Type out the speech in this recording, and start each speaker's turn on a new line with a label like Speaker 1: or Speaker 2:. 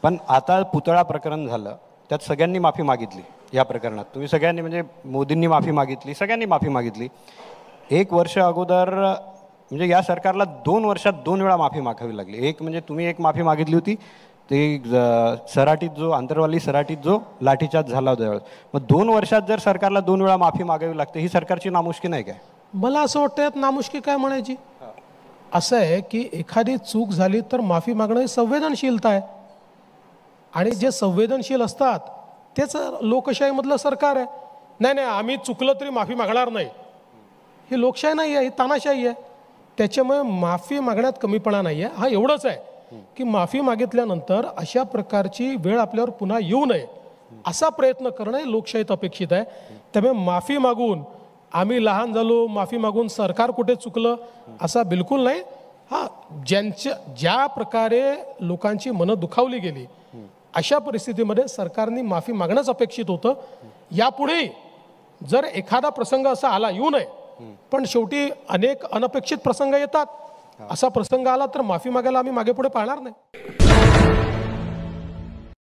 Speaker 1: पण आता पुतळा प्रकरण झालं, त्यात सगळ्यांनी माफी मागितली. या प्रकरणात तुम्ही सगळ्यांनी म्हणजे मोदींनी माफी मागितली, सगळ्यांनी माफी मागितली. 1 वर्ष अगोदर म्हणजे या सरकारला 2 वर्षात 2 वेळा माफी मागावी लागली. एक म्हणजे तुम्ही एक माफी मागितली होती ते सराटीत जो आंतरवाली सराटीत जो लाठीचार्ज झाला होता त्यावेळेस. मग 2 वर्षात जर सरकारला 2 वेळा माफी मागावी लागते, ही सरकारची नामुष्की नाही काय?
Speaker 2: मला असं वाटतं यात नामुष्की काय म्हणायची. असं आहे की एखादी चूक झाली तर माफी मागणं ही संवेदनशीलता आहे, आणि जे संवेदनशील असतात तेच लोकशाहीमधलं सरकार आहे. नाही नाही आम्ही चुकलं तरी माफी मागणार नाही, ही लोकशाही नाही आहे, ही तानाशाही आहे. त्याच्यामुळे माफी मागण्यात कमीपणा नाही आहे. हा एवढंच आहे की माफी मागितल्यानंतर अशा प्रकारची वेळ आपल्यावर पुन्हा येऊ नये असा प्रयत्न करणं हे लोकशाहीत अपेक्षित आहे. त्यामुळे माफी मागून आम्ही लहान झालो, माफी मागून सरकार कुठे चुकलं असा बिलकुल नाही. हा, ज्या प्रकारे लोकांची मनं दुखावली गेली अशा परिस्थितीमध्ये सरकारने माफी मागणंच अपेक्षित होतं. यापुढे जर एखादा प्रसंग असा आला, येऊ नये, पण शेवटी अनेक अनपेक्षित प्रसंग येतात, असा प्रसंग आला तर माफी मागायला आम्ही मागे पुढे पाहणार नाही.